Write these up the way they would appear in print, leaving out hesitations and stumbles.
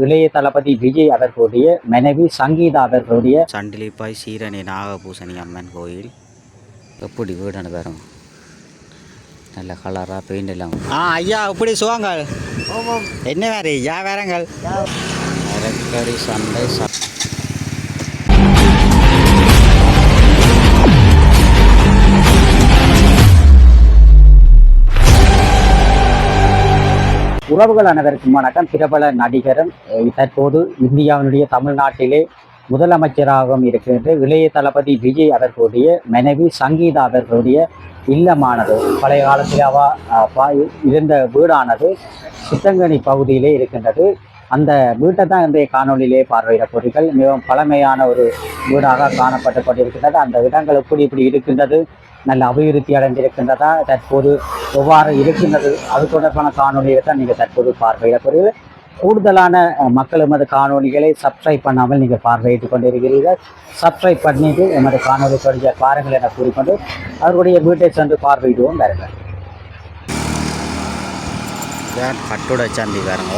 இளைய தளபதி விஜய் அவர்களுடைய மனைவி சங்கீதா அவர்களுடைய சண்டிலிப்பாய் சீரணி நாகபூசணி அம்மன் கோயில். எப்படி வீடு பாருங்க, நல்ல கலராக பெயிண்ட் எல்லாம். ஐயா எப்படி சுவாங்கள்? என்ன வேறு ஐயா வேறங்கள் மரக்கறி சந்தை உறவுகள் அனைவருக்கும் வணக்கம். பிரபல நடிகரும் தற்போது இந்தியாவினுடைய தமிழ்நாட்டிலே முதலமைச்சராகவும் இருக்கின்ற இளைய தளபதி விஜய் அவர்களுடைய மனைவி சங்கீதா அவர்களுடைய இல்லமானது பழைய காலத்தில் இருந்த வீடானது சித்தங்கனி பகுதியிலே இருக்கின்றது. அந்த வீட்டை தான் இன்றைய காணொலியிலே பார்வையிட போறீர்கள். மிகவும் பழமையான ஒரு வீடாக காணப்பட்டு கொண்டிருக்கின்றது. அந்த இடங்கள் இப்படி இருக்கின்றது, நல்ல அபிவிருத்தி அடைந்திருக்கின்றதா, தற்போது எவ்வாறு இருக்கின்றது, அது தொடர்பான காணொலியை தான் நீங்கள் தற்போது பார்வையிட போறீர்கள். கூடுதலான மக்கள் எமது காணொலிகளை சப்ஸ்கிரைப் பண்ணாமல் நீங்கள் பார்வையிட்டுக் கொண்டிருக்கிறீர்கள். சப்ஸ்கிரைப் பண்ணிட்டு எமது காணொலி தொடங்கிய பாருங்கள் என கூறிக்கொண்டு அவர்களுடைய வீட்டை சென்று பார்வையிடுவோம். வருங்கள். கட்டுட சந்தி பாருங்க,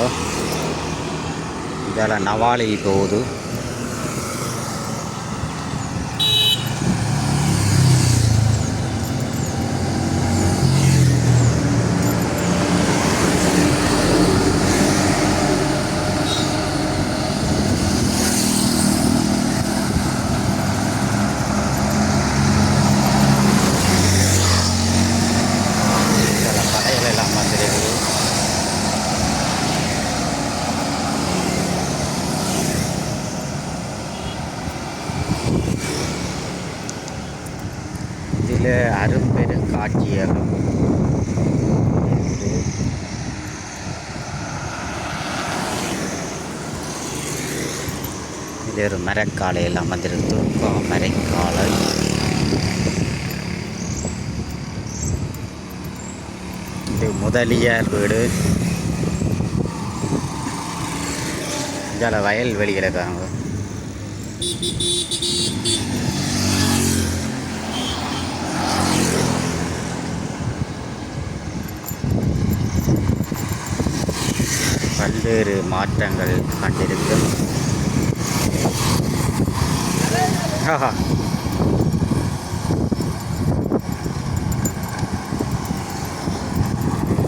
இதில் நவாலி போகுது. இதில் அரும்பெரு காட்சியகம் இது ஒரு மரக்காலையில் அமர்ந்திருக்கும் மரக்காலை. இது முதலியார் வீடு. இதில் வயல்வெளியில் இருக்காங்க. பல்வேறு மாற்றங்கள் கண்டிருக்கும்.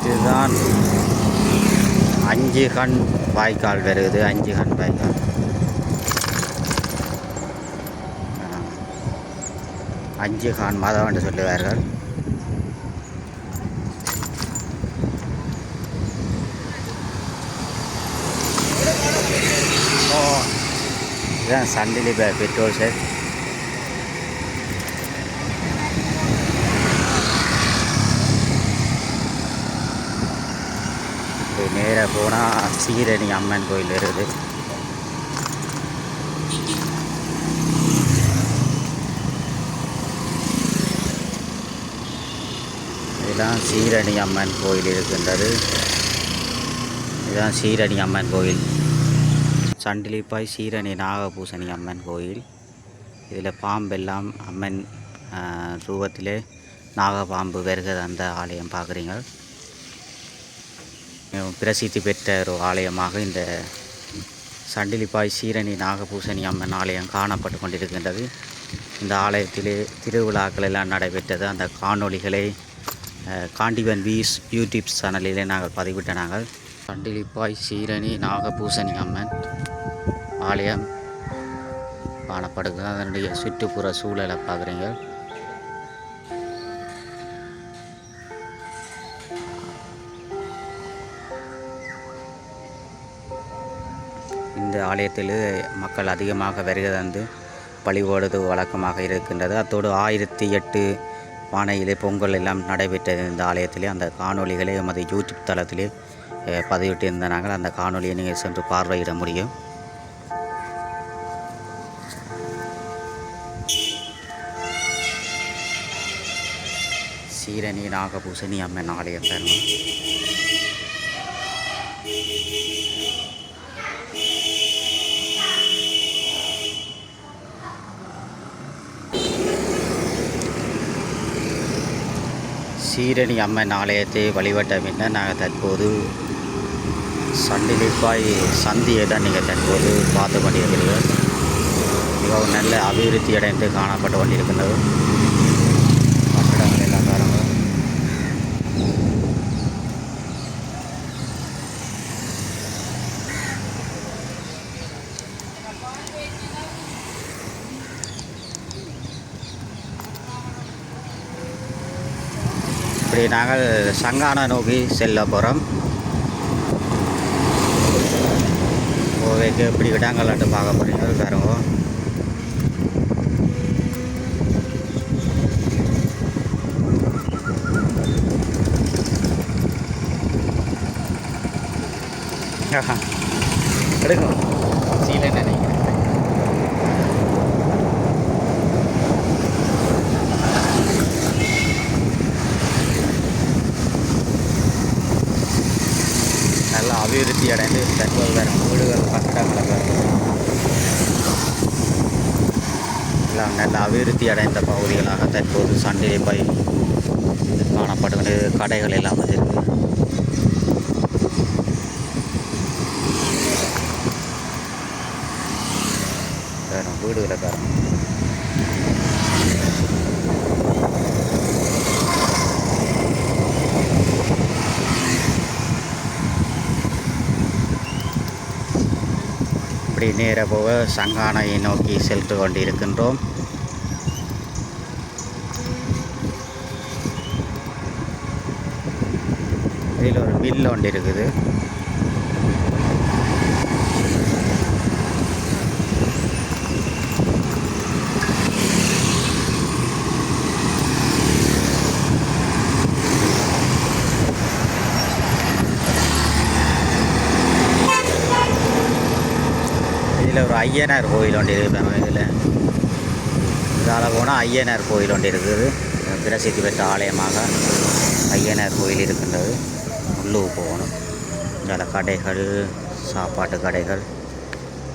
இதுதான் 5 கண் வாய்க்கால் வருது. 5 கண் வாய்க்கால். 5 கான் மாதம் என்று சொல்லுவார்கள். இதுதான் சண்டிலி பெட்ரோல் ஷெட். நேராக போனால் சீரணி அம்மன் கோயில் இருக்குது. இதுதான் சீரணி அம்மன் கோயில் இருக்கின்றது. இதுதான் சீரணி அம்மன் கோயில். சண்டிலிப்பாய் சீரணி நாகபூசணி அம்மன் கோயில். இதில் பாம்பெல்லாம் அம்மன் ரூபத்திலே நாகபாம்பு வருகிறது. அந்த ஆலயம் பார்க்குறீங்க. பிரசித்தி பெற்ற ஒரு ஆலயமாக இந்த சண்டிலிப்பாய் சீரணி நாகபூசணி அம்மன் ஆலயம் காணப்பட்டு கொண்டிருக்கின்றது. இந்த ஆலயத்திலே திருவிழாக்கள் எல்லாம் நடைபெற்றது. அந்த காணொளிகளை காண்டிவன் வீஸ் யூடியூப் சேனலிலே நாங்கள் பதிவிட்ட நாங்கள். சண்டிலிப்பாய் சீரணி நாகபூசணி அம்மன் ஆலயம் காணப்படுகிறது. அதனுடைய சுற்றுப்புற சூழலை பார்க்குறீங்க. இந்த ஆலயத்தில் மக்கள் அதிகமாக வருகை தந்து வழிபடுவது வழக்கமாக இருக்கின்றது. அத்தோடு 1008 பானையிலே பொங்கல் எல்லாம் நடைபெற்றது இந்த ஆலயத்திலே. அந்த காணொலிகளை எமது யூடியூப் தளத்திலே பதிவிட்டிருந்த நாங்கள். அந்த காணொலியை நீங்கள் சென்று பார்வையிட முடியும். சீரணி நாகபூசணி அம்மன் ஆலயம் தருவோம். சீரணி அம்மன் ஆலயத்தை வழிபட்ட பின்னர் நாங்கள் தற்போது சண்டிலிப்பாய் சந்தியை தான் நீங்கள் தற்போது பார்த்து கொண்டிருக்கிறீர்கள். மிகவும் நல்ல அபிவிருத்தி அடைந்து காணப்பட்டு கொண்டிருக்கின்றது. கட்டடங்கள் எல்லாம் பாருங்கள். இப்படி நாங்கள் சங்கான நோக்கி செல்ல போகிறோம். கோவைக்கு எப்படி இடங்கள்ட்டு பார்க்க போகிறீங்க பாருங்க. எடுக்கும் சீலை நினைக்கிறேன். நல்ல அபிவிருத்தி அடைந்து தற்போது வேறு வீடுகள் கட்டடங்களை எல்லாம் நல்ல அபிவிருத்தி அடைந்த பகுதிகளாக தற்போது சண்டிலிப்பாய் காணப்படுகின்ற கடைகள் எல்லாம் வந்து இருக்குது. வீடுகளை பாருங்கள். இப்படி நேர போக சங்கானையை நோக்கி சென்று கொண்டிருக்கின்றோம். இதில் ஒரு மில் ஒன்று இருக்குது. இதில் ஒரு ஐயனார் கோயில் ஒன்று இருக்குது. இதில் இதால் போனால் ஐயனார் கோயில் ஒன்று இருக்குது. பிரசித்தி பெற்ற ஆலயமாக ஐயனார் கோயில் இருக்கின்றது. உள்ளூர் போகணும். இதில் கடைகள், சாப்பாட்டு கடைகள்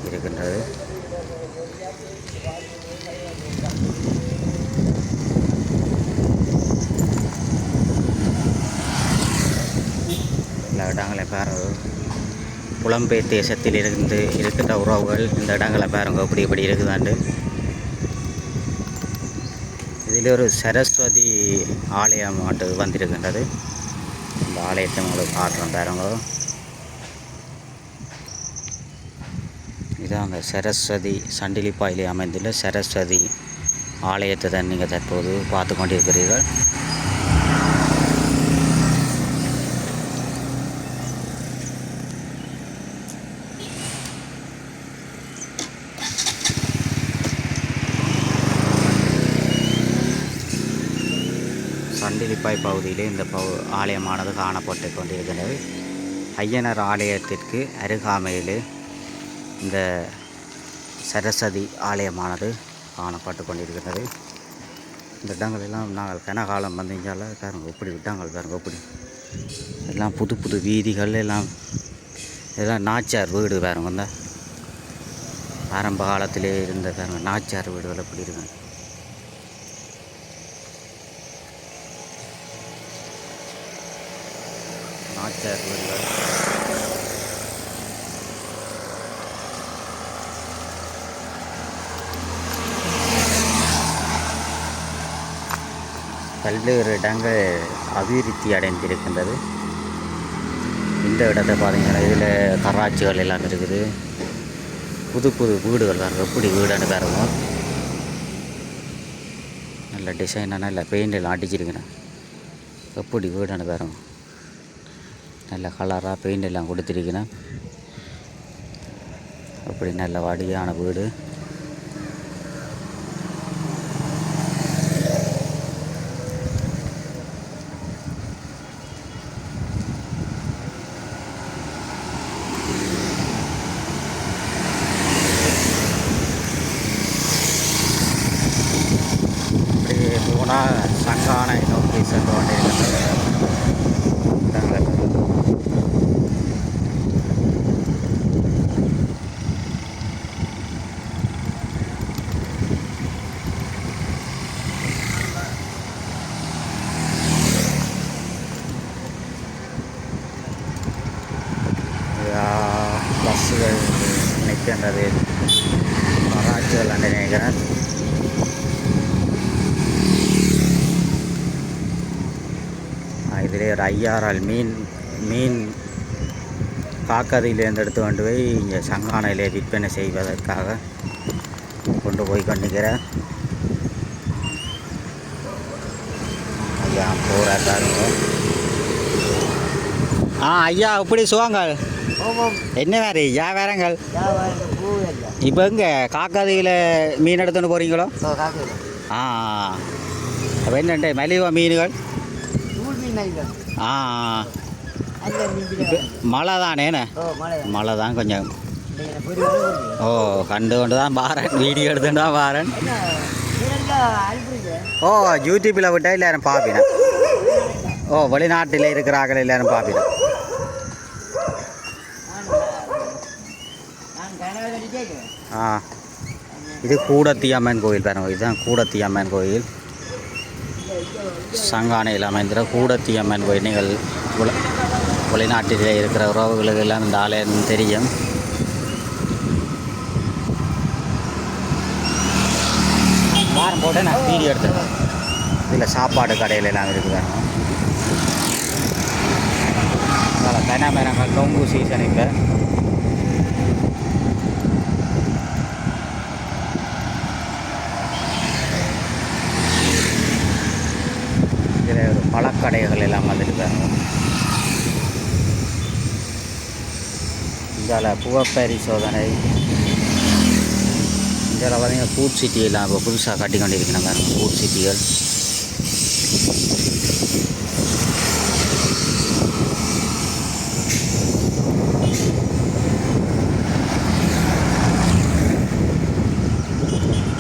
இருக்கின்றது. எல்லா இடங்களையும் பாருங்கள். புலம்பெயர் தேசத்தில் இருந்து இருக்கின்ற உறவுகள் இந்த இடங்களை பாருங்க இப்படி இப்படி இருக்குதாண்டு. இதில் ஒரு சரஸ்வதி ஆலயம் மாட்டு வந்திருக்கின்றது. இந்த ஆலயத்தை உங்களுக்கு காட்டுறோம் பாருங்க. இதுதான் அந்த சரஸ்வதி சண்டிலிப்பாயிலே அமைந்துள்ள சரஸ்வதி ஆலயத்தை தான் நீங்கள் தற்போது பார்த்து கொண்டிருக்கிறீர்கள். சண்டிலிப்பாய் பகுதியிலே இந்த ஆலயமானது காணப்பட்டு கொண்டிருக்கிறது. ஐயனார் ஆலயத்திற்கு அருகாமையிலே இந்த சரஸ்வதி ஆலயமானது காணப்பட்டு கொண்டிருக்கிறது. இந்த இடங்கள் எல்லாம் நாங்கள் கனகாலம் வந்தீங்களால பாருங்க இப்படி விட்டாங்கள் பாருங்க இப்படி எல்லாம் புது புது வீதிகள் எல்லாம் இதெல்லாம் நாச்சியார் வீடு பாருங்க. இந்த ஆரம்ப காலத்திலே இருந்த பாருங்க நாச்சியார் வீடுகள் எப்படி இருக்குங்க. நாச்சியார் வீடுகள் பல்வேறு இடங்கள் அபிவிருத்தி அடைந்திருக்கின்றது. இந்த இடத்தை பார்த்தீங்கன்னா இதில் கராச்சிகள் எல்லாம் இருக்குது. புது புது வீடுகள் பாருங்க எப்படி வீடுன்னு பாருங்க. நல்ல டிசைனாக நல்ல பெயிண்ட் எல்லாம் அடிச்சிருக்கேன். எப்படி வீடுன்னு பாருங்க. நல்ல கலராக பெயிண்ட் எல்லாம் கொடுத்துருக்கேன். அப்படி நல்ல வடிவான வீடு. இப்படி போனால் சங்கானை நோக்கி சென்று கொண்டிருக்கின்றது. பஸ்ஸுகள் நிற்கின்றது, மராட்சிகள் என்று நினைக்கிறேன். இதிலே ஒரு ஐயாறால் மீன் காக்கதியிலேருந்து எடுத்து கொண்டு போய் இங்கே சங்கானையிலே விற்பனை செய்வதற்காக கொண்டு போய் கொண்டிருக்கிறேன். ஐயா போராட்டாருங்க. ஐயா இப்படி சுவாங்கள் என்ன வேறு வியாபாரங்கள் இப்போ இங்கே காக்காதியில் மீன் எடுத்துன்னு போகிறீங்களோ? அப்போ என்னண்டு மலிவா மீன்கள்? இப்போ மழை தானேண்ணே, மழை தான் கொஞ்சம். ஓ கண்டு கொண்டு தான் பாரன், வீடியோ எடுத்துட்டு தான் பாரன். ஓ யூடியூப்பில் விட்டால் எல்லாரும் பார்ப்பினேன். ஓ வெளிநாட்டில் இருக்கிறார்கள் எல்லாரும் பார்ப்பினேன். இது கூடத்தி அம்மன் கோயில் பாருங்க, இதுதான் கூடத்தி அம்மன் கோயில். சங்கானையில் அமைந்திர கூடத்தி அம்மன் கோயில். நீங்கள் வெளிநாட்டில் இருக்கிற உறவுகளுக்கு எல்லாம் இந்த ஆலயம் தெரியும். வாரம் போட்டு நான் வீடியோ எடுத்துருக்கேன். இதில் சாப்பாடு கடையில் எல்லாம் இருக்குது. அதில் தென்னமரங்கள் நொங்கு சீசன். இப்போ இதில் ஒரு பழக்கடைகள் எல்லாம் வந்துருக்காங்க. இதில் புகைப்பரிசோதனை. இதில் பார்த்தீங்கன்னா ஃபுட் சிட்டி எல்லாம் இப்போ புதுசாக கட்டி கொண்டிருக்கிறாங்க. ஃபுட் சிட்டிகள்.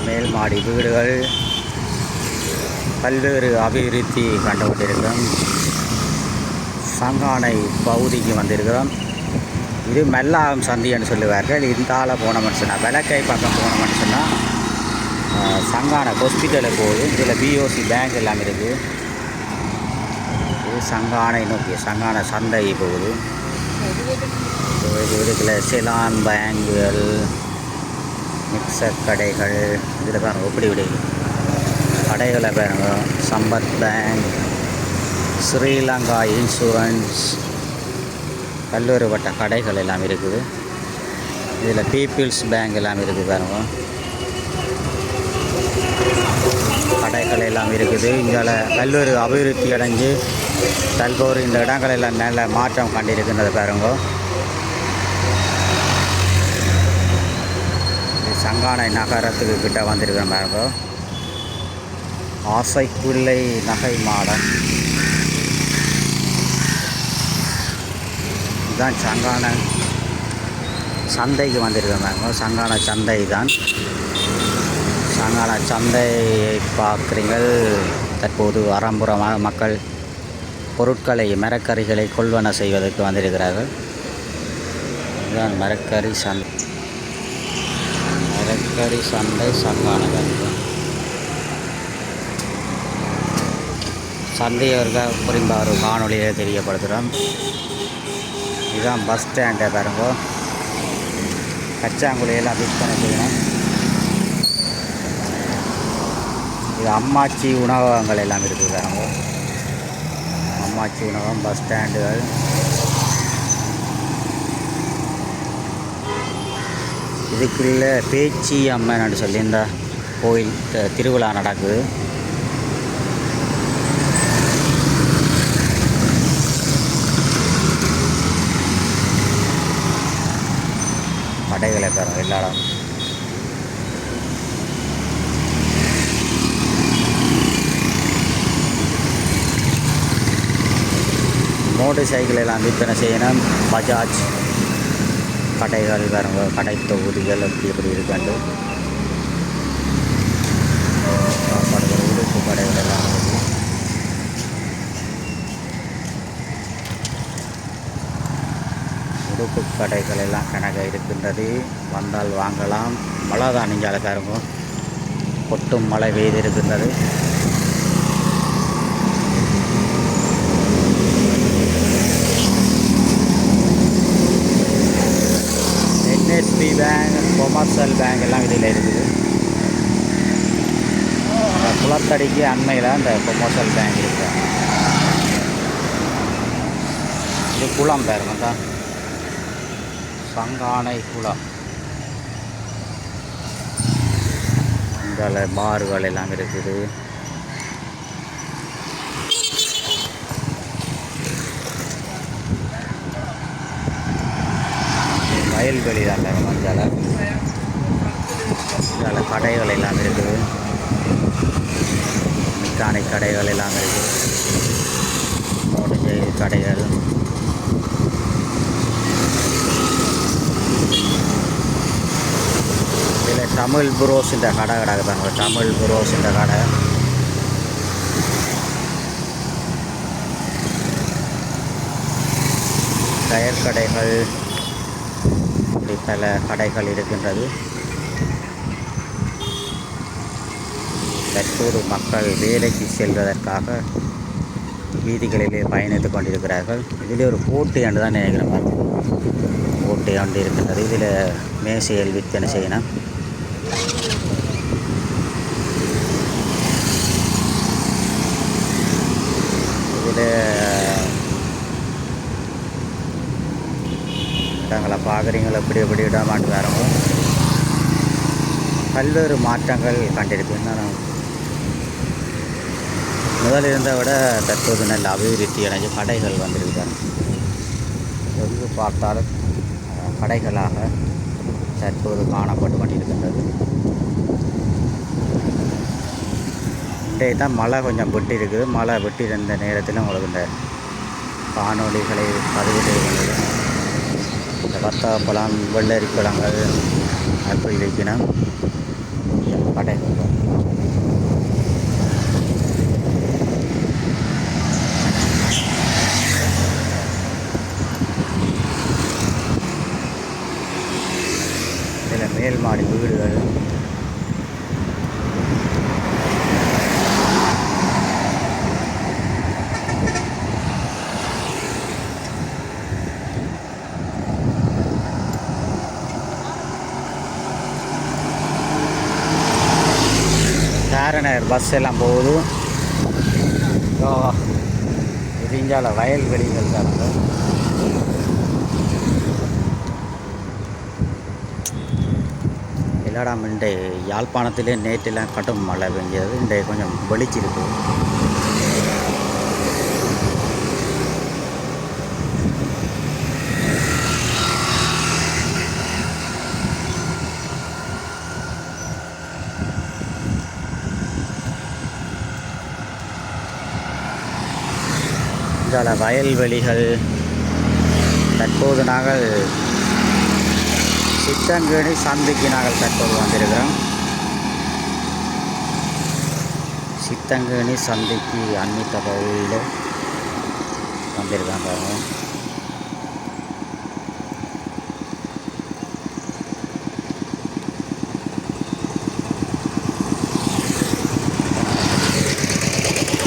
மேல் மாடி வீடுகள் பல்வேறு அபிவிருத்தி கண்டு கொண்டிருக்கிறோம். சங்கானை பகுதிக்கு வந்திருக்கிறோம். இது மெல்லாகம் சந்தின்னு சொல்லுவார்கள். இந்த ஆளை போனோம்னு சொன்னால் விளக்கை பக்கம் போனோம்னு சொன்னால் சங்கானை ஹாஸ்பிட்டலுக்கு போகுது. இதில் பிஓசி பேங்க் எல்லாம் இருக்குது. இது சங்கானை நோக்கி சங்கானை சந்தை போகுது. இதுக்குள்ள செலான் பேங்குகள், மிக்சர் கடைகள். இதில் பாருங்க எப்படி விடு கடைகளை பாருங்க. சம்பத் பேங்க், ஸ்ரீலங்கா இன்சூரன்ஸ், பல்வேறுபட்ட கடைகள் எல்லாம் இருக்குது. இதில் பீப்புள்ஸ் பேங்க் எல்லாம் இருக்குது பாருங்க. கடைகள் எல்லாம் இருக்குது. இங்கே பல்வேறு அபிவிருத்தி அடைஞ்சு தற்போது இந்த இடங்கள் எல்லாம் நல்ல மாற்றம் கண்டிருக்கின்றது பாருங்க. சங்கானை நகரத்துக்கு கிட்ட வந்திருக்கிறேன் பாருங்க. ஆசைப்பிள்ளை நகை மாடம். இதுதான் சங்கானை சந்தைக்கு வந்திருக்கேன் பாருங்க. சங்கானை சந்தை தான். சங்கானை சந்தையை பார்க்குறீங்கள். தற்போது ஆரம்புறமாக மக்கள் பொருட்களை மரக்கறிகளை கொள்வன செய்வதற்கு வந்திருக்கிறார்கள். இதுதான் மரக்கறி சந்தை. மரக்கறி சந்தை சங்கானை சந்தையவர்கள் குறிப்பாக ஒரு காணொலியை தெரியப்படுத்துகிறோம். இதுதான் பஸ் ஸ்டாண்டை பாருங்க. கச்சாங்குழியெல்லாம் விற்பனை செய்யணும். இது அம்மாச்சி உணவகங்கள் எல்லாம் இருக்குது பாருங்க. அம்மாச்சி உணவகம், பஸ் ஸ்டாண்டுகள். இதுக்குள்ள பேச்சி அம்மன் சொல்லி இந்த கோயில் திருவிழா நடக்குது. கடைகளை பாருங்க எல்லாரும். மோட்டர் சைக்கிள் எல்லாம் விற்பனை செய்யணும். பஜாஜ் கடைகள் பாருங்க. கடை தொகுதிகள் எப்படி இருக்காண்டு. சாப்பாடுகள், உடுப்பு கடைகள் எல்லாம் இருக்குது. உடுப்பு கடைகள் எல்லாம் கணக்காக இருக்கின்றது. வந்தால் வாங்கலாம். மழை தான் நெஞ்சால பாருங்க. கொட்டும் மழை பெய்து இருக்கின்றது. கொமர்ஷியல் பேங்க் எல்லாம் இதில் இருக்குது. குளத்தடிக்கு அண்மையில் இந்த கொமர்ஷியல் பேங்க் இருக்கு. இது குளம் பாருங்க தான், சங்கானை குளம். இதில் பார்கள் எல்லாம் இருக்குது. வயல்வெளி தான் பாருங்க. இதில் கடைகள் எல்லாம் இருக்குது. மெக்கானிக் கடைகள் எல்லாம் இருக்குது. மோட்டர் கடைகள். இதில் தமிழ் புரோஸ் இந்த கடை கிடக்குதாங்க. தமிழ் புரோஸ் இந்த கடை. டயர் கடைகள், இப்படி பல கடைகள் இருக்கின்றது. தற்போது மக்கள் வேலைக்கு செல்வதற்காக வீதிகளிலே பயணித்துக் கொண்டிருக்கிறார்கள். இதில் ஒரு போட்டி என்று தான் நினைக்கிறேன். போட்டி ஒன்று இருக்கின்றது. இதில் மேசையில் விற்பனை செய்யணும். இதில் இடங்களை பார்க்குறீங்களா, எப்படி இடமாட்டு வரவங்க பல்வேறு மாற்றங்கள் கண்டிருக்கு. என்னென்ன முதல் இருந்ததை விட தற்போது நல்ல அபிவிருத்தி அடைஞ்சு கடைகள் வந்திருக்காங்க. எங்கு பார்த்தாலும் கடைகளாக தற்போது காணப்பட்டு கொண்டிருக்கின்றது. இன்றைய தான் மழை கொஞ்சம் விட்டு இருக்குது. மழை விட்டு இருந்த நேரத்தில் உங்களுக்கு இந்த காணொளிகளை பதிவிட்டு இருக்கின்றது. இந்த வத்தாப்பழம், வெள்ளரி பழங்கள் அப்படி வைக்கணும் கடைகள். இதில் மேல் மாடி வீடுகள். சாரநகர் பஸ் எல்லாம் போகுது. இடிஞ்சால வயல்வெளிகள் சார்ந்த இல்லடா. இன்றைய யாழ்ப்பாணத்திலே நேற்றெல்லாம் கடும் மழை பெஞ்சது. இன்றைய கொஞ்சம் வெளிச்சிருக்கு. இதில் வயல்வெளிகள். தற்போது நாங்கள் சித்தங்கேணி சந்திக்கு தற்போது வந்திருக்கிறோம். சித்தங்கேணி சந்திக்கு அன்னித்த பகுதியில் வந்திருக்காங்க.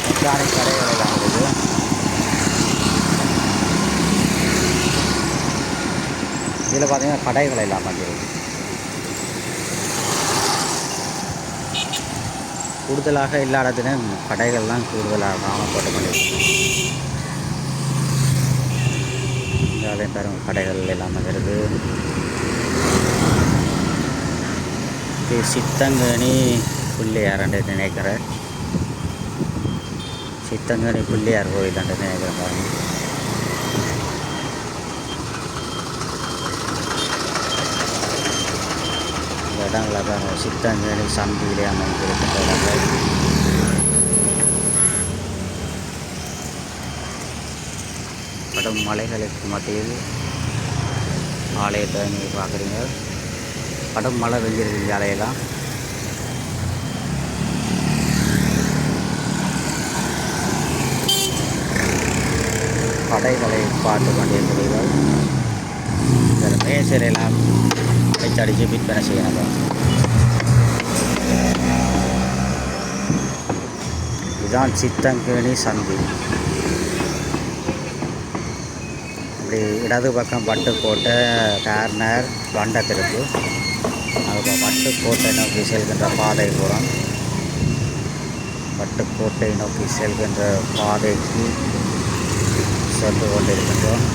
மெக்கானிக் கடைகள் எல்லாம் இருக்குது. இதில் பார்த்தீங்கன்னா கடைகள் எல்லாம் வந்துருக்கு. கூடுதலாக எல்லா இடத்துலையும் கடைகள்லாம் கூடுதலாக காணப்பட்டு கொண்டிருக்கு. இதாலே பெரும் கடைகள் எல்லாம் வருது. இது சித்தங்கேணி பிள்ளையார் என்று நினைக்கிறேன். சித்தங்கேணி பிள்ளையார் கோயில் என்று நினைக்கிறேன் பாருங்க. இடங்களை பாருங்க. சித்தங்கேணி சந்தியிலே அமைந்திருக்கின்ற இடங்கள். கடும் மலைகளுக்கு மத்தியில் ஆலயத்தை நீங்கள் பார்க்குறீங்க. கடும் மழை வெஞ்சிருக்கு ஆலையெல்லாம். கடைகளை பார்த்து கொண்டிருக்கிறீர்கள். இதில் மேசையெல்லாம் அடிச்சு விற்பனை செய்யணும். இதுதான் சித்தங்கேணி சந்தி. இப்படி இடது பக்கம் பட்டுக்கோட்டை, கார்னர், வண்டத்திற்கு நாங்கள் வட்டுக்கோட்டை நோக்கி செல்கின்ற பாதை போகிறோம். வட்டுக்கோட்டை நோக்கி செல்கின்ற பாதைக்கு சென்று கொண்டிருக்கின்றோம்.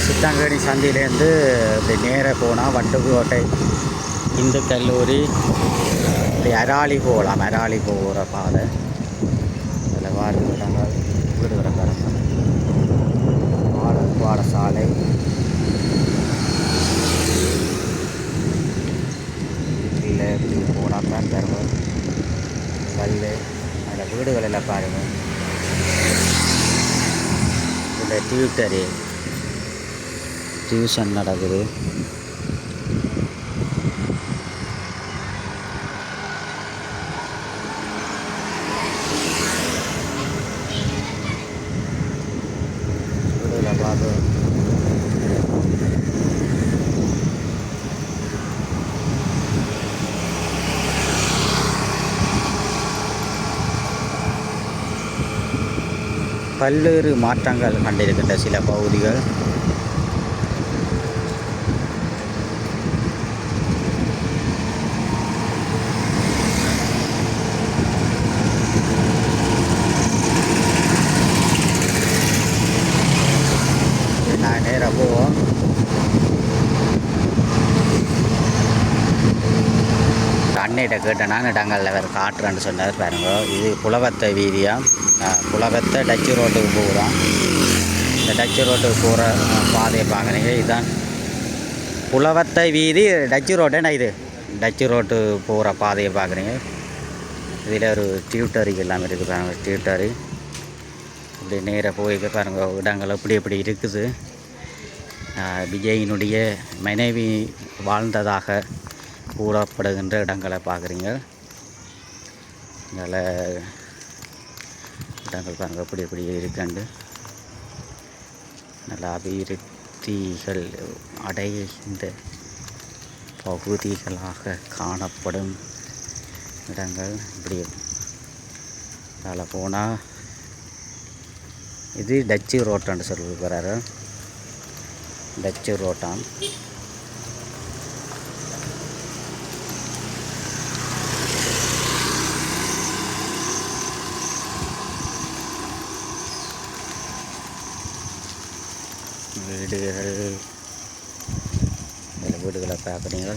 சித்தாங்கடி சந்தியிலேருந்து இப்படி நேராக போனால் வட்டுக்கோட்டை இந்து கல்லூரி, இப்படி அராளி போகலாம். அராளி போகிற பாதை அதில் வாரங்கள் வீடுகளை பாருங்கள். பாடசாலை இல்லை இப்படி போனால் தான் தருவோம். கல் அதில் வீடுகள் எல்லாம் பாருங்கள். இந்த டியூஷன் நடக்குது. பார்த்து பல்வேறு மாற்றங்கள் கண்டிருக்கின்ற சில பகுதிகள். நான் நேராக போவோம். அன்னையிட்ட கேட்டேன் நான், இடங்களில் வேறு காட்டுறேன்னு சொன்னார். பாருங்க, இது புலவத்தை வீதியாக, புலவத்தை டச்சு ரோட்டுக்கு போகுதான். இந்த டச்சு ரோட்டுக்கு போகிற பாதையை பார்க்குறீங்க. இதுதான் புலவத்தை வீதி. டச்சு ரோட்டேனா இது டச்சு ரோட்டு போகிற பாதையை பார்க்குறீங்க. இதில் ஒரு டியூட்டரி எல்லாமே இருக்குது பாருங்க. டியூட்டரி இப்படி நேராக போய்க்க பாருங்கள். இடங்கள் எப்படி இருக்குது. விஜயினுடைய மனைவி வாழ்ந்ததாக கூறப்படுகின்ற இடங்களை பார்க்குறீங்க. இதில் இடங்கள் பாருங்கள் எப்படி இருக்குண்டு. நல்லா அபிவிருத்திகள் அடைந்த பகுதிகளாக காணப்படும் இடங்கள். இப்படி அதில் போனால் இது டச்சு ரோட்டான்னு சொல்லியிருக்கிறாரு. டச்சு ரோட்டான். வீடுகளை பார்க்குறீங்க.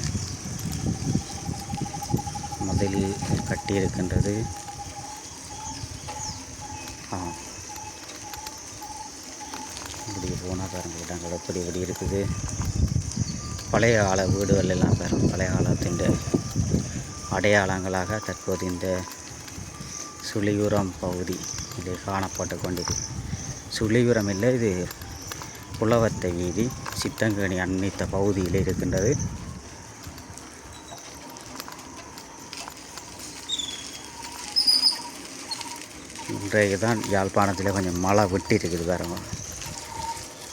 மதில் கட்டியிருக்கின்றது. இப்படி போனால் பாருங்கள் இடங்கள் எப்படி இருக்குது. பழைய கால வீடுகள் எல்லாம் பாருங்கள். பழைய காலத்தின் அடையாளங்களாக தற்போது இந்த சுழியூரம் பகுதி இது காணப்பட்டு கொண்டிருக்கு. சுழியூரம் இல்லை, இது புலவத்தை வீதி சித்தங்கனி அண்மித்த பகுதியில் இருக்கின்றது. இன்றைக்கு தான் யாழ்ப்பாணத்தில் கொஞ்சம் மழை விட்டு இருக்குது பாருங்க.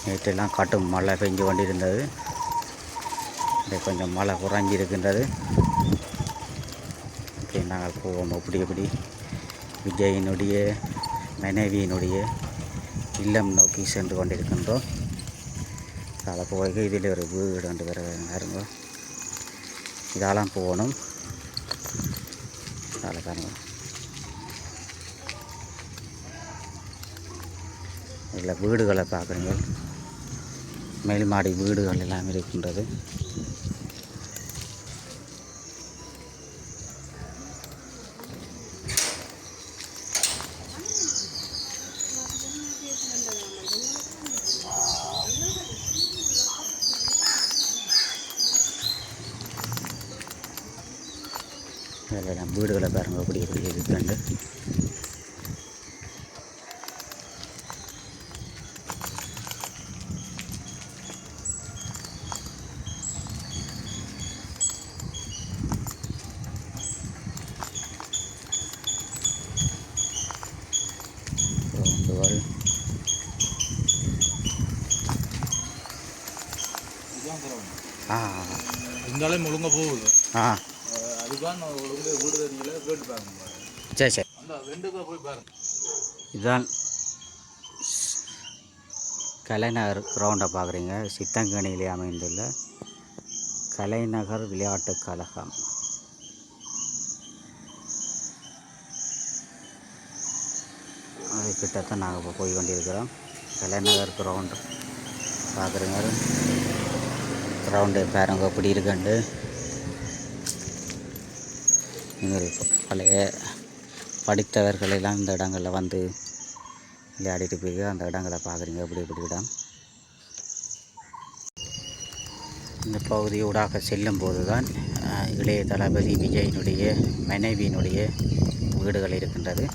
நேற்றெல்லாம் காட்டும் மழை பெஞ்சு கொண்டிருந்தது. இன்றைக்கு கொஞ்சம் மழை குறைஞ்சிருக்கின்றது. இப்படி நாங்கள் போவோம். எப்படி விஜயினுடைய மனைவியினுடைய இல்லம் நோக்கி சென்று கொண்டிருக்கின்றோம். அதில் போய் இதில் ஒரு வீடு ரெண்டு பேர் பாருங்க. இதெல்லாம் போகணும். அதில் பாருங்க. இதில் வீடுகளை பார்க்குறீங்க. மேல் மாடி வீடுகள் எல்லாம் இருக்கின்றது. இதில் வீடுகளை பாருங்கள் எப்படி இருக்குன்னு. இருந்தாலும் ஒழுங்காக போகுது. ஆ அதுதான் ஒழுங்கு வீடு தெரியல கேட்டு பாருங்க. சரி சரி. அந்த ரெண்டுக்கு போய் பாருங்க. இதுதான் கலைநகர் கிரவுண்டை பார்க்குறீங்க. சித்தங்கனியிலே அமைந்துள்ள கலைநகர் விளையாட்டுக் கழகம். அது கிட்டத்தான் நாங்கள் இப்போ போய் கொண்டிருக்கிறோம். கலைநகர் கிரவுண்டு பார்க்குறீங்க. கிரவுண்டு பாருங்க எப்படி இருக்குண்டு. நீங்கள் பழைய படித்தவர்கள் எல்லாம் இந்த இடங்களில் வந்து விளையாடிட்டு போய் அந்த இடங்களை பார்க்குறீங்க எப்படி எப்படி இடம். இந்த பகுதியூடாக செல்லும் போது தான் இளைய தளபதி விஜயினுடைய மனைவியினுடைய வீடுகள் இருக்கின்றது.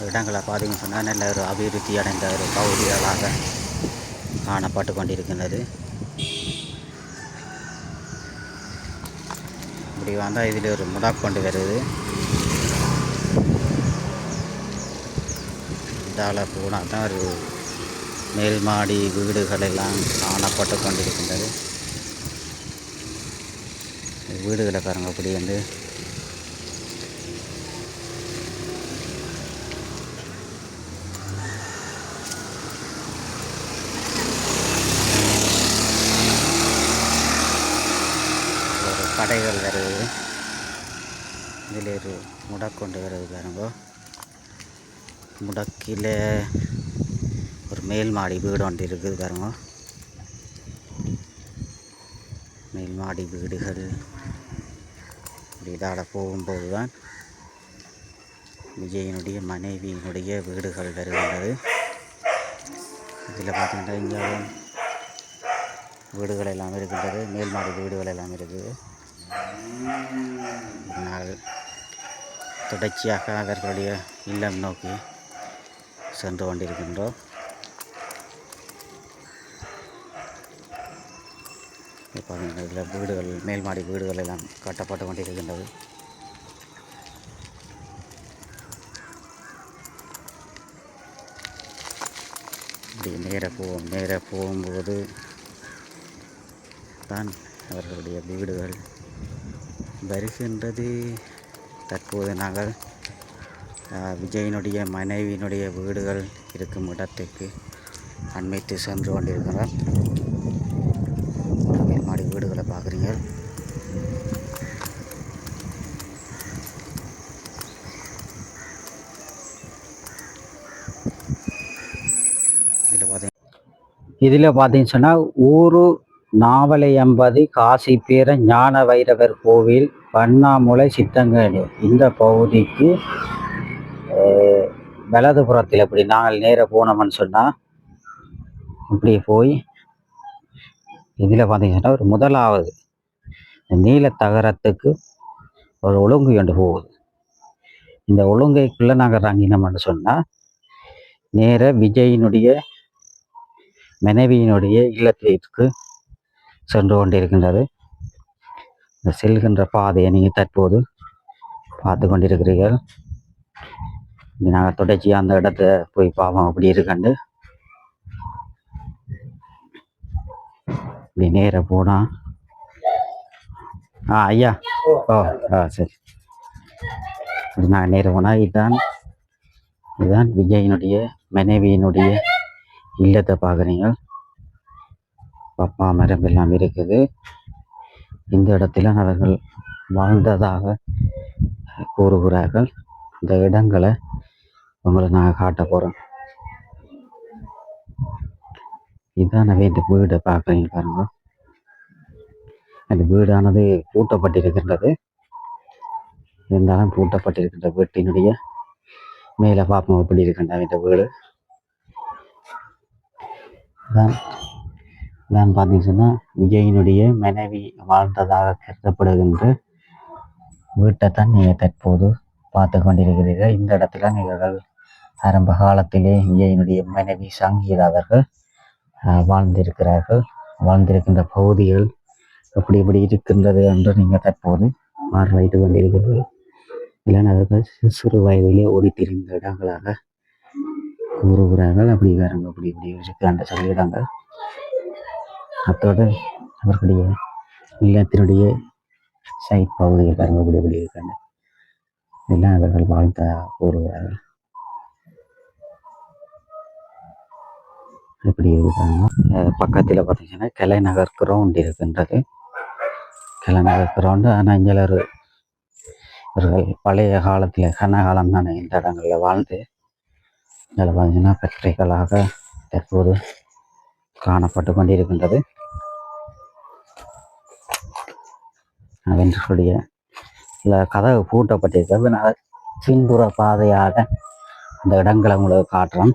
இடங்களை பார்த்தீங்கன்னு சொன்னால் நல்ல ஒரு அபிவிருத்தி அடைந்த ஒரு பகுதிகளாக காணப்பட்டு கொண்டிருக்கின்றது. இப்படி வந்தால் இதில் ஒரு முடாக்கொண்டு வருது. இதால் போனால் தான் ஒரு மேல் மாடி வீடுகள் எல்லாம் காணப்பட்டு கொண்டிருக்கின்றது. வீடுகளை பாருங்க அப்படி வந்து ஒரு கடைகள் வருது. இதில் ஒரு முடக்கொண்டு வருது பாருங்க. முடக்கில் ஒரு மேல் மாடி வீடு ஒன்று இருக்குது பாருங்க. மேல் மாடி வீடுகள் இப்படி இதால் போகும்போது தான் விஜயினுடைய மனைவியினுடைய வீடுகள் வருகின்றது. இதில் பார்த்தீங்கன்னா இங்கே வீடுகள் எல்லாம் இருக்கின்றது. மேல் மாடி வீடுகள் எல்லாம் இருக்குது. இதனால் தொடர்ச்சியாக அவர்களுடைய இல்லம் நோக்கி சென்று கொண்டிருக்கின்றோம். பார்த்தீங்கன்னா இதில் வீடுகள் மேல் மாடி வீடுகள் எல்லாம் கட்டப்பட்டு கொண்டிருக்கின்றது. இப்படி நேர போகும்போது தான் அவர்களுடைய வீடுகள் வருகின்றது. தற்போது நாங்கள் விஜயினுடைய மனைவியினுடைய வீடுகள் இருக்கும் இடத்துக்கு அண்மைத்து சென்று கொண்டிருக்கிறோம். மேல்மாடி வீடுகளை பார்க்குறீங்க. இதில் பார்த்தீங்கன்னு சொன்னால் ஊரு நாவலையம்பதி காசி பேர ஞான வைரவர் கோவில் பண்ணாமுலை சித்தங்கனி இந்த பகுதிக்கு வலதுபுறத்தில் இப்படி நாங்கள் நேர போனோம்னு சொன்னால் இப்படி போய் இதில் பார்த்தீங்கன்னா ஒரு முதலாவது நீல தகரத்துக்கு ஒரு ஒழுங்கு கொண்டு போகுது. இந்த ஒழுங்கைக்குள்ளே நாங்கள் இறங்கினோம்னு சொன்னால் நேர விஜயினுடைய மனைவியினுடைய இல்லத்திற்கு சென்று கொண்டிருக்கின்றது. இந்த செல்கின்ற பாதையை நீங்கள் தற்போது பார்த்து கொண்டிருக்கிறீர்கள். நாங்கள் தொடர்ச்சியாக அந்த இடத்த போய் பார்ப்போம் அப்படி இருக்கண்டு. இப்படி நேர போனால் ஐயா சரி. இப்படி நான் நேர போனால் இதுதான் விஜயினுடைய மனைவியினுடைய இல்லத்தை பார்க்குறீங்க. பப்பா மரம் எல்லாம் இருக்குது. இந்த இடத்துல அவர்கள் வாழ்ந்ததாக கூறுகிறார்கள். இந்த இடங்களை உங்களை நாங்கள் காட்ட போகிறோம். இதுதான் இந்த வீடை பார்க்குறீங்க பாருங்க. அந்த வீடானது பூட்டப்பட்டிருக்கின்றது. இருந்தாலும் பூட்டப்பட்டிருக்கின்ற வீட்டினுடைய மேலே பார்ப்போம் எப்படி இருக்கின்ற இந்த வீடு தான் பார்த்தீங்கன்னா விஜயினுடைய மனைவி வாழ்ந்ததாக கருதப்படுகின்ற வீட்டை தான் நீங்கள் தற்போது பார்த்து கொண்டிருக்கிறீர்கள். இந்த இடத்துல நீங்கள் ஆரம்ப காலத்திலே விஜயினுடைய மனைவி சங்கீதா அவர்கள் வாழ்ந்திருக்கின்ற பகுதிகள் எப்படி எப்படி இருக்கின்றது என்று நீங்கள் தற்போது பார்வையிட்டு கொண்டிருக்கிறீர்கள். இல்லைன்னா அவர்கள் சிறு வயதிலே ஓடித்திருந்த இடங்களாக கூறுகிறார்கள். அப்படி வேறுங்க அப்படி இப்படி இருக்கின்ற சில இடங்கள் அத்தோடு அவர்களுடைய இல்லத்தினுடைய சைட் பகுதிகள் பாருங்க இப்படி இருக்காங்க. இதெல்லாம் அவர்கள் வாழ்த்த கூறுகிறார்கள். இப்படி இருக்காங்க. பக்கத்தில் பார்த்தீங்கன்னா கலைநகர் கிரவுண்ட் இருக்கின்றது. கலைநகர் கிரவுண்டு. ஆனால் இங்கே இவர்கள் பழைய காலத்தில் கனகாலம் தானே இந்த இடங்களில் வாழ்ந்து இதில் பார்த்தீங்கன்னா ஃபேக்டரிகளாக தற்போது காணப்பட்டு கொண்டிருக்கின்றது. அவர்களுடைய சில கதவு பூட்டப்பட்டிருக்கிறது. நான் பின்புற பாதையாக அந்த இடங்களை உங்களுக்கு காட்டுறோம்.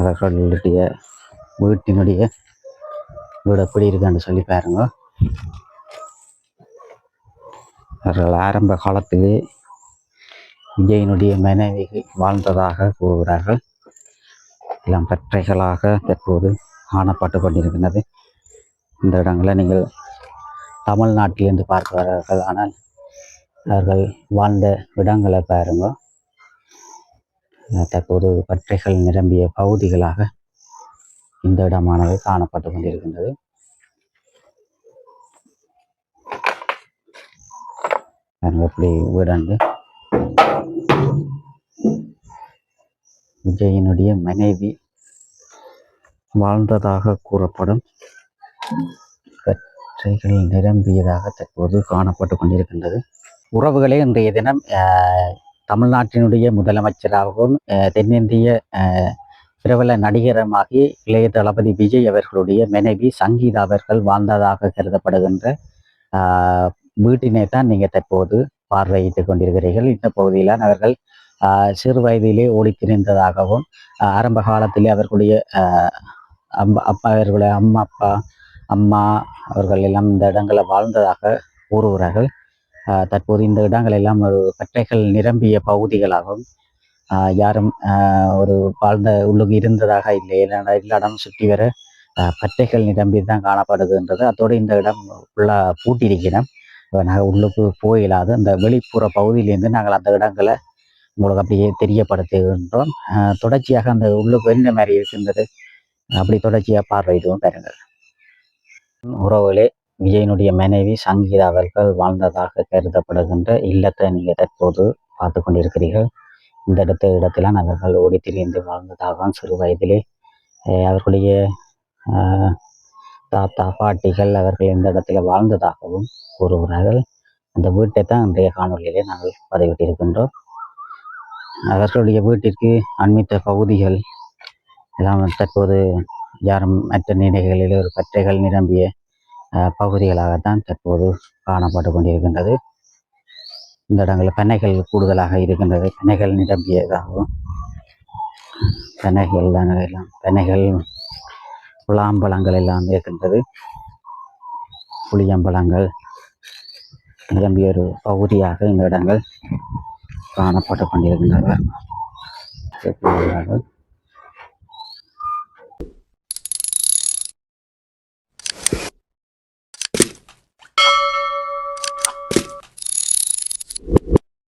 அவர்களுடைய வீட்டினுடைய வீடு எப்படி இருக்குன்னு சொல்லி பாருங்க. அவர்கள் ஆரம்ப காலத்திலே விஜயனுடைய மனைவி வாழ்ந்ததாக கூறுகிறார்கள். எல்லாம் பற்றைகளாக தற்போது காணப்பட்டு கொண்டிருக்கின்றது. இந்த இடங்களை நீங்கள் தமிழ்நாட்டிலிருந்து பார்க்கிறார்கள். ஆனால் அவர்கள் வாழ்ந்த இடங்களை பாருங்க. தற்போது பற்றைகள் நிரம்பிய பகுதிகளாக இந்த இடமானது காணப்பட்டு கொண்டிருக்கின்றது. எப்படி வீடாண்டு விஜயனுடைய மனைவி வாழ்ந்ததாக கூறப்படும் கற்றைகள் நிரம்பியதாக தற்போது காணப்பட்டு கொண்டிருக்கின்றது. உறவுகளே, இன்றைய தினம் தமிழ்நாட்டினுடைய முதலமைச்சராகவும் தென்னிந்திய பிரபல நடிகரமாகி இளைய தளபதி விஜய் அவர்களுடைய மனைவி சங்கீதா அவர்கள் வாழ்ந்ததாக கருதப்படுகின்ற வீட்டினை தான் நீங்கள் தற்போது பார்வையிட்டு கொண்டிருக்கிறீர்கள். இந்த பகுதியில் அவர்கள் சிறு வயதிலே ஓடித்திரிந்ததாகவும் ஆரம்ப காலத்திலே அவர்களுடைய அவர்களுடைய அம்மா அவர்கள் எல்லாம் இந்த இடங்களை வாழ்ந்ததாக கூறுகிறார்கள். தற்போது இந்த இடங்கள் எல்லாம் ஒரு கற்றைகள் நிரம்பிய பகுதிகளாகவும் யாரும் ஒரு வாழ்ந்த உள்ளுக்கு இருந்ததாக இல்லை. எல்லா இடம் சுற்றி வர கற்றைகள் நிரம்பி தான் காணப்படுதுன்றது. அதோடு இந்த இடம் ஃபுல்லாக பூட்டியிருக்கிறோம். நாங்கள் உள்ளுக்கு போயிடாது. அந்த வெளிப்புற பகுதியிலேருந்து நாங்கள் அந்த இடங்களை உங்களுக்கு அப்படியே தெரியப்படுத்துகின்றோம். தொடர்ச்சியாக அந்த உள்ளுக்கு என்ன மாதிரி இருக்கின்றது அப்படி தொடர்ச்சியாக பார்வையிடுவோம் பாருங்கள். உறவுகளே, விஜயனுடைய மனைவி சங்கீதா அவர்கள் வாழ்ந்ததாக கருதப்படுகின்ற இல்லத்தை நீங்கள் தற்போது பார்த்து கொண்டிருக்கிறீர்கள். இந்த இடத்திலாம் அவர்கள் ஓடி திரிந்து வாழ்ந்ததாகவும் சிறு வயதிலே அவர்களுடைய தாத்தா பாட்டிகள் அவர்கள் இந்த இடத்துல வாழ்ந்ததாகவும் கூறுகிறார்கள். அந்த வீட்டை தான் இன்றைய காணொலியிலே நாங்கள் பதிவிட்டிருக்கின்றோம். அவர்களுடைய வீட்டிற்கு அண்மித்த பகுதிகள் எல்லாம் தற்போது யாரும் மற்ற நிலைகளில் ஒரு கற்றைகள் நிரம்பிய பகுதிகளாகத்தான் தற்போது காணப்பட்டு கொண்டிருக்கின்றது. இந்த இடங்களில் பனைகள் கூடுதலாக இருக்கின்றது. பனைகள் நிரம்பியதாகவும் பனைகள் எல்லாம் பனைகள் புலாம்பழங்கள் எல்லாம் இருக்கின்றது. புளியம்பழங்கள் நிரம்பிய ஒரு பகுதியாக இந்த இடங்கள் காணப்பட்டு கொண்டிருக்கின்றன.